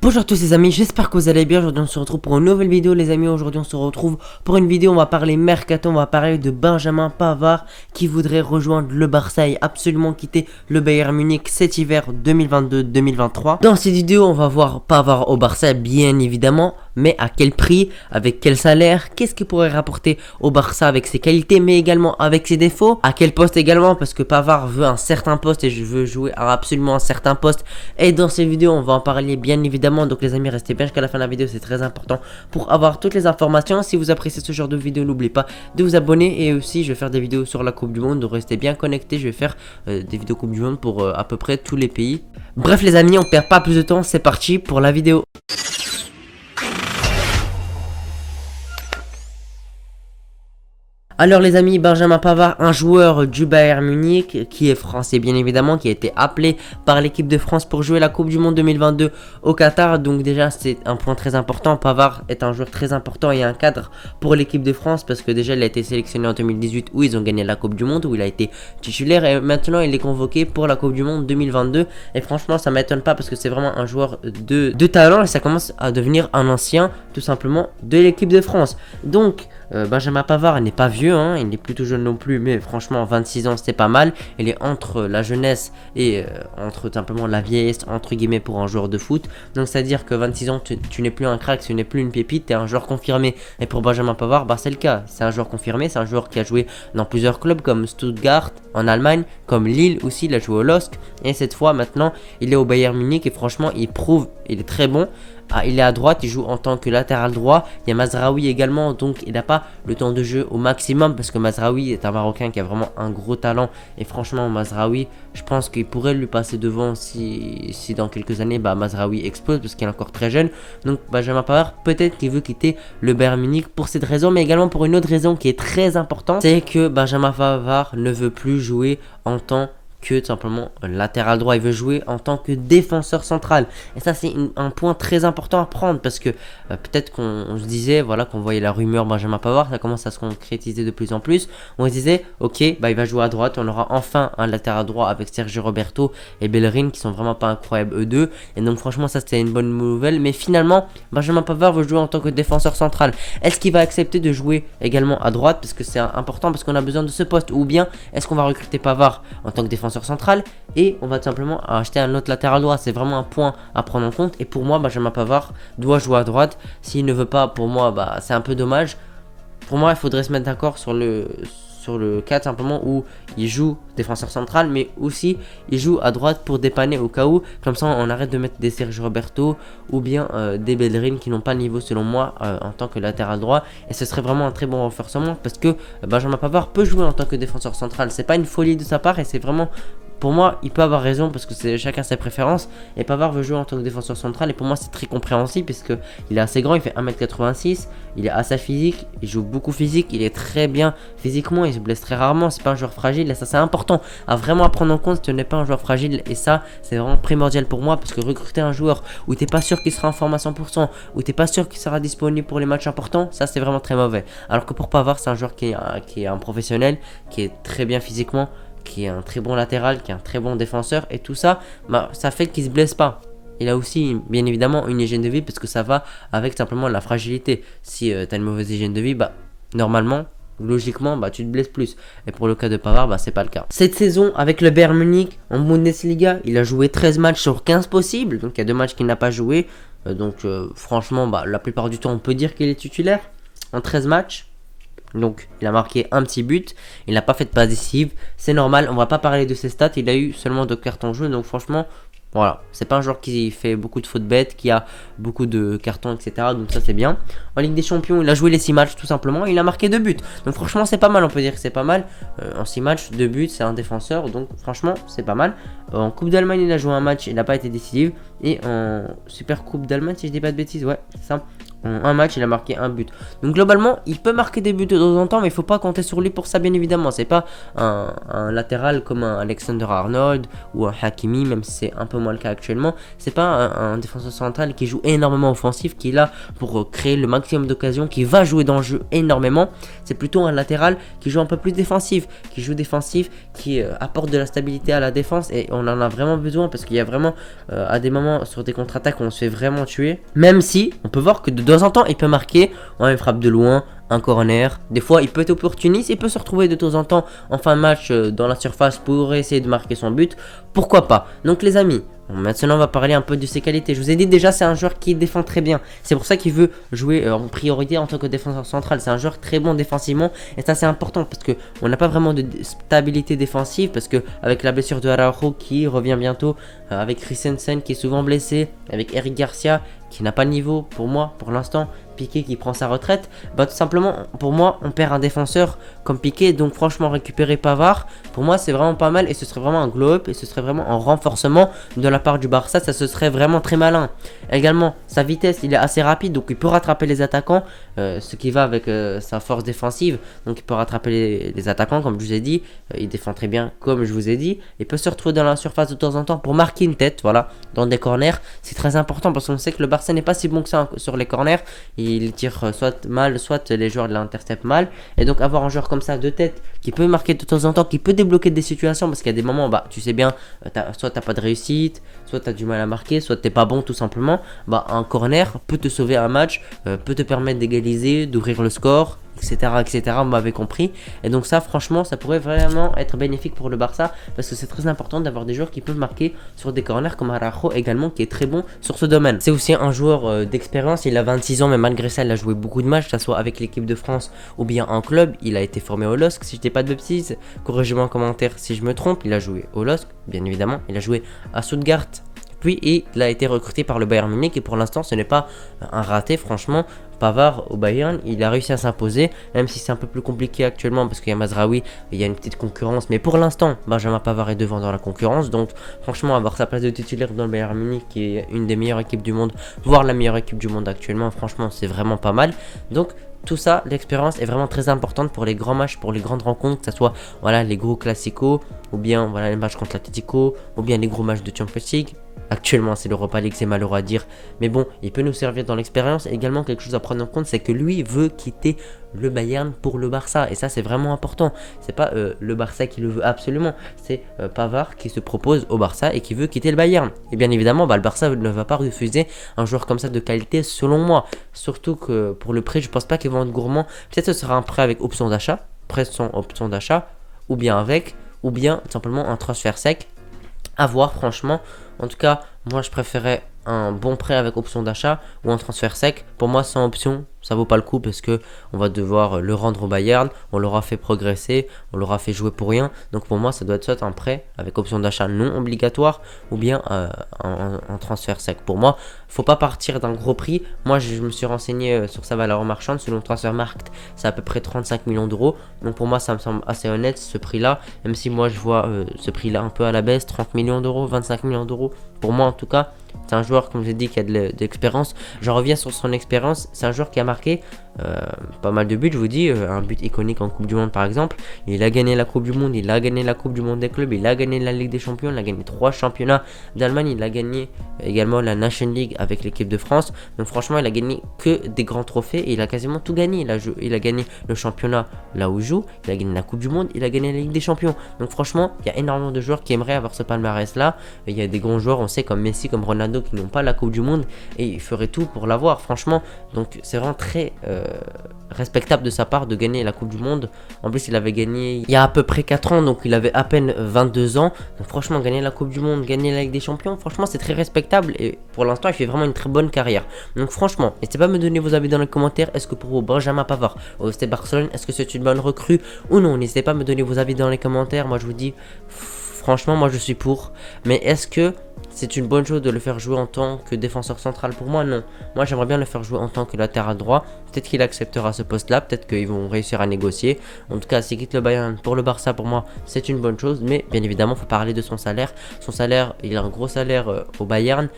Bonjour à tous les amis, j'espère que vous allez bien. Aujourd'hui on se retrouve pour une nouvelle vidéo les amis. Aujourd'hui on se retrouve pour une vidéo, on va parler mercato, on va parler de Benjamin Pavard qui voudrait rejoindre le Barça et absolument quitter le Bayern Munich cet hiver 2022-2023. Dans cette vidéo on va voir Pavard au Barça bien évidemment, mais à quel prix, avec quel salaire, qu'est-ce qu'il pourrait rapporter au Barça avec ses qualités mais également avec ses défauts, à quel poste également parce que Pavard veut un certain poste et je veux jouer à absolument un certain poste. Et dans cette vidéo on va en parler bien évidemment. Donc les amis, restez bien jusqu'à la fin de la vidéo, c'est très important pour avoir toutes les informations. Si vous appréciez ce genre de vidéo, n'oubliez pas de vous abonner. Et aussi je vais faire des vidéos sur la Coupe du Monde, donc restez bien connectés. Je vais faire des vidéos Coupe du Monde pour à peu près tous les pays. Bref les amis, on perd pas plus de temps, c'est parti pour la vidéo. Alors les amis, Benjamin Pavard, un joueur du Bayern Munich qui est français bien évidemment, qui a été appelé par l'équipe de France pour jouer la Coupe du Monde 2022 au Qatar. Donc déjà c'est un point très important, Pavard est un joueur très important et un cadre pour l'équipe de France parce que déjà il a été sélectionné en 2018 où ils ont gagné la Coupe du Monde, où il a été titulaire et maintenant il est convoqué pour la Coupe du Monde 2022. Et franchement ça m'étonne pas parce que c'est vraiment un joueur de talent et ça commence à devenir un ancien tout simplement de l'équipe de France. Donc Benjamin Pavard n'est pas vieux, hein, il n'est plus tout jeune non plus, mais franchement 26 ans c'est pas mal. Il est entre la jeunesse et entre simplement la vieillesse entre guillemets pour un joueur de foot. Donc c'est à dire que 26 ans tu n'es plus un crack, tu n'es plus une pépite, tu es un joueur confirmé. Et pour Benjamin Pavard bah c'est le cas, c'est un joueur confirmé, c'est un joueur qui a joué dans plusieurs clubs comme Stuttgart en Allemagne, comme Lille aussi, il a joué au LOSC. Et cette fois maintenant il est au Bayern Munich et franchement il prouve, il est très bon. Ah, il est à droite, il joue en tant que latéral droit. Il y a Mazraoui également, donc il n'a pas le temps de jeu au maximum parce que Mazraoui est un Marocain qui a vraiment un gros talent. Et franchement, Mazraoui, je pense qu'il pourrait lui passer devant si dans quelques années, Mazraoui explose parce qu'il est encore très jeune. Donc Benjamin Pavard, peut-être qu'il veut quitter le Bayern Munich pour cette raison, mais également pour une autre raison qui est très importante, c'est que Benjamin Pavard ne veut plus jouer en tant que tout simplement latéral droit, il veut jouer en tant que défenseur central. Et ça c'est un point très important à prendre parce que peut-être qu'on se disait, voilà, qu'on voyait la rumeur Benjamin Pavard, ça commence à se concrétiser de plus en plus. On se disait, ok, il va jouer à droite, on aura enfin un latéral droit avec Sergio Roberto et Bellerin qui sont vraiment pas incroyables eux deux. Et donc franchement ça c'était une bonne nouvelle, mais finalement Benjamin Pavard veut jouer en tant que défenseur central. Est-ce qu'il va accepter de jouer également à droite parce que c'est important, parce qu'on a besoin de ce poste, ou bien est-ce qu'on va recruter Pavard en tant que défenseur central et on va tout simplement acheter un autre latéral droit? C'est vraiment un point à prendre en compte. Et pour moi Benjamin Pavard doit jouer à droite. S'il ne veut pas, pour moi c'est un peu dommage. Pour moi il faudrait se mettre d'accord sur le cas simplement où il joue défenseur central mais aussi il joue à droite pour dépanner au cas où, comme ça on arrête de mettre des Sergio Roberto ou bien des Bellerin qui n'ont pas le niveau selon moi en tant que latéral droit. Et ce serait vraiment un très bon renforcement parce que Benjamin Pavard peut jouer en tant que défenseur central, c'est pas une folie de sa part et c'est vraiment, pour moi, il peut avoir raison parce que c'est chacun ses préférences. Et Pavard veut jouer en tant que défenseur central. Et pour moi, c'est très compréhensible puisque il est assez grand. Il fait 1m86. Il est assez physique. Il joue beaucoup physique. Il est très bien physiquement. Il se blesse très rarement. C'est pas un joueur fragile. Et ça, c'est important à vraiment prendre en compte. Si tu n'es pas un joueur fragile. Et ça, c'est vraiment primordial pour moi parce que recruter un joueur où t'es pas sûr qu'il sera en forme à 100%, où t'es pas sûr qu'il sera disponible pour les matchs importants, ça, c'est vraiment très mauvais. Alors que pour Pavard, c'est un joueur qui est un professionnel, qui est très bien physiquement, qui est un très bon latéral, qui est un très bon défenseur, et tout ça, ça fait qu'il se blesse pas. Il a aussi bien évidemment une hygiène de vie parce que ça va avec simplement la fragilité. Si tu as une mauvaise hygiène de vie, normalement, logiquement, tu te blesses plus. Et pour le cas de Pavard, c'est pas le cas. Cette saison, avec le Bayern Munich en Bundesliga, il a joué 13 matchs sur 15 possibles. Donc il y a 2 matchs qu'il n'a pas joué. Franchement, la plupart du temps, on peut dire qu'il est titulaire en 13 matchs. Donc il a marqué un petit but, il n'a pas fait de passe décisive, c'est normal, on va pas parler de ses stats, il a eu seulement 2 cartons jaunes, donc franchement, voilà, c'est pas un joueur qui fait beaucoup de fautes bêtes, qui a beaucoup de cartons, etc. Donc ça c'est bien. En Ligue des Champions, il a joué les 6 matchs tout simplement, il a marqué 2 buts. Donc franchement c'est pas mal, on peut dire que c'est pas mal. En 6 matchs, 2 buts, c'est un défenseur, donc franchement c'est pas mal. En Coupe d'Allemagne, il a joué un match, il n'a pas été décisif. Et en Super Coupe d'Allemagne, si je dis pas de bêtises, ouais, c'est ça. En un match, il a marqué un but. Donc globalement, il peut marquer des buts de temps en temps, mais il faut pas compter sur lui pour ça, bien évidemment. C'est pas un latéral comme un Alexander Arnold ou un Hakimi, même si c'est un peu moins le cas actuellement. C'est pas un défenseur central qui joue énormément offensif, qui est là pour créer le maximum d'occasions, qui va jouer dans le jeu énormément. C'est plutôt un latéral qui joue un peu plus défensif, qui apporte de la stabilité à la défense. Et on en a vraiment besoin parce qu'il y a vraiment à des moments sur des contre-attaques où on se fait vraiment tuer. Même si on peut voir que de temps en temps il peut marquer une frappe de loin, un corner. Des fois il peut être opportuniste, il peut se retrouver de temps en temps en fin de match dans la surface pour essayer de marquer son but. Pourquoi pas? Donc les amis, maintenant on va parler un peu de ses qualités. Je vous ai dit déjà c'est un joueur qui défend très bien. C'est pour ça qu'il veut jouer en priorité en tant que défenseur central. C'est un joueur très bon défensivement et ça c'est important parce que on n'a pas vraiment de stabilité défensive parce que avec la blessure de Araujo qui revient bientôt, avec Christensen qui est souvent blessé, avec Eric Garcia qui n'a pas de niveau pour moi pour l'instant, Piqué qui prend sa retraite, bah tout simplement pour moi on perd un défenseur comme Piqué, donc franchement récupérer Pavard pour moi c'est vraiment pas mal et ce serait vraiment un glow-up et ce serait vraiment un renforcement de la part du Barça, ça ce serait vraiment très malin. Également sa vitesse, il est assez rapide donc il peut rattraper les attaquants, ce qui va avec sa force défensive, donc il peut rattraper les attaquants comme je vous ai dit, il défend très bien comme je vous ai dit, il peut se retrouver dans la surface de temps en temps pour marquer une tête, voilà, dans des corners, c'est très important parce qu'on sait que le Barça n'est pas si bon que ça sur les corners, il tire soit mal, soit les joueurs l'interceptent mal, et donc avoir un joueur comme ça de tête qui peut marquer de temps en temps, qui peut débloquer des situations parce qu'il y a des moments, bah tu sais bien, soit t'as pas de réussite, soit t'as du mal à marquer, soit t'es pas bon tout simplement, bah un corner peut te sauver un match, peut te permettre d'égaliser, d'ouvrir le score, etc. Vous m'avez compris. Et donc ça franchement ça pourrait vraiment être bénéfique pour le Barça parce que c'est très important d'avoir des joueurs qui peuvent marquer sur des corners comme Araujo également qui est très bon sur ce domaine. C'est aussi un joueur d'expérience, il a 26 ans mais malgré ça il a joué beaucoup de matchs, que ce soit avec l'équipe de France ou bien en club. Il a été formé au LOSC si je dis pas de bêtises, corrigez-moi en commentaire si je me trompe. Il a joué au LOSC bien évidemment, il a joué à Stuttgart, puis il a été recruté par le Bayern Munich et pour l'instant ce n'est pas un raté franchement. Pavard au Bayern, il a réussi à s'imposer, même si c'est un peu plus compliqué actuellement parce qu'il y a Mazraoui, il y a une petite concurrence, mais pour l'instant Benjamin Pavard est devant dans la concurrence, donc franchement avoir sa place de titulaire dans le Bayern Munich qui est une des meilleures équipes du monde, voire la meilleure équipe du monde actuellement, franchement c'est vraiment pas mal. Donc tout ça, l'expérience est vraiment très importante pour les grands matchs, pour les grandes rencontres, que ce soit voilà, les gros classicos, ou bien voilà, les matchs contre l'Atlético, ou bien les gros matchs de Champions League. Actuellement, c'est l'Europa League, c'est malheureux à dire. Mais bon, il peut nous servir dans l'expérience. Également, quelque chose à prendre en compte, c'est que lui veut quitter le Bayern pour le Barça. Et ça, c'est vraiment important. C'est pas le Barça qui le veut absolument. C'est Pavard qui se propose au Barça et qui veut quitter le Bayern. Et bien évidemment, le Barça ne va pas refuser un joueur comme ça de qualité, selon moi. Surtout que pour le prix, je pense pas qu'ils vont être gourmands. Peut-être que ce sera un prêt avec option d'achat. Prêt sans option d'achat. Ou bien avec. Ou bien simplement un transfert sec. À voir, franchement. En tout cas, moi je préférais un bon prêt avec option d'achat ou un transfert sec. Pour moi, sans option, ça vaut pas le coup parce que on va devoir le rendre au Bayern. On l'aura fait progresser, on l'aura fait jouer pour rien. Donc pour moi, ça doit être soit un prêt avec option d'achat non obligatoire ou bien un transfert sec. Pour moi, faut pas partir d'un gros prix. Moi, je me suis renseigné sur sa valeur marchande. Selon Transfermarkt, c'est à peu près 35 millions d'euros. Donc pour moi, ça me semble assez honnête ce prix-là. Même si moi, je vois ce prix-là un peu à la baisse, 30 millions d'euros, 25 millions d'euros. Pour moi, en tout cas, c'est un joueur, comme j'ai dit, qui a de l'expérience. J'en reviens sur son expérience. C'est un joueur qui a marqué pas mal de buts, je vous dis. Un but iconique en Coupe du Monde, par exemple. Il a gagné la Coupe du Monde, il a gagné la Coupe du Monde des clubs, il a gagné la Ligue des Champions, il a gagné 3 championnats d'Allemagne, il a gagné également la Nation League avec l'équipe de France. Donc franchement, il a gagné que des grands trophées et il a quasiment tout gagné. Il a gagné le championnat là où il joue, il a gagné la Coupe du Monde, il a gagné la Ligue des Champions. Donc franchement, il y a énormément de joueurs qui aimeraient avoir ce palmarès-là. Il y a des grands joueurs, on sait, comme Messi, comme Ronaldo, qui n'ont pas la Coupe du Monde et ils feraient tout pour l'avoir, franchement. Donc c'est vraiment très respectable de sa part de gagner la Coupe du Monde. En plus, il avait gagné il y a à peu près 4 ans, donc il avait à peine 22 ans. Donc franchement, gagner la Coupe du Monde, gagner la Ligue des Champions, franchement, c'est très respectable et pour l'instant, il fait vraiment une très bonne carrière. Donc franchement, n'hésitez pas à me donner vos avis dans les commentaires. Est-ce que pour vous, Benjamin Pavard au FC Barcelone, est-ce que c'est une bonne recrue ou non? N'hésitez pas à me donner vos avis dans les commentaires. Moi, je vous dis, franchement, moi, je suis pour. Mais est-ce que c'est une bonne chose de le faire jouer en tant que défenseur central? Pour moi, non. Moi, j'aimerais bien le faire jouer en tant que latéral droit. Peut-être qu'il acceptera ce poste-là. Peut-être qu'ils vont réussir à négocier. En tout cas, s'il quitte le Bayern pour le Barça, pour moi, c'est une bonne chose. Mais bien évidemment, il faut parler de son salaire. Son salaire, il a un gros salaire au Bayern.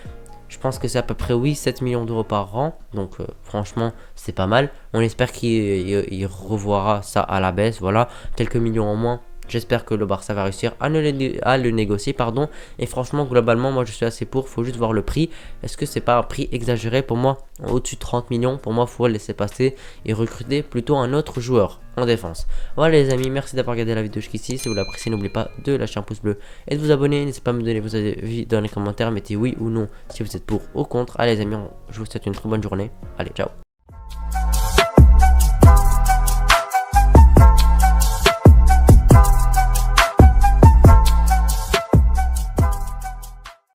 Je pense que c'est à peu près, oui, 7 millions d'euros par an. Donc, franchement, c'est pas mal. On espère qu'il revoira ça à la baisse. Voilà, quelques millions en moins. J'espère que le Barça va réussir à le négocier, pardon. Et franchement, globalement, moi je suis assez pour. Faut juste voir le prix. Est-ce que c'est pas un prix exagéré pour moi? Au-dessus de 30 millions, pour moi, faut le laisser passer et recruter plutôt un autre joueur en défense. Voilà les amis, merci d'avoir regardé la vidéo jusqu'ici. Si vous l'appréciez, n'oubliez pas de lâcher un pouce bleu et de vous abonner. N'hésitez pas à me donner vos avis dans les commentaires. Mettez oui ou non si vous êtes pour ou contre. Allez les amis, je vous souhaite une très bonne journée. Allez, ciao.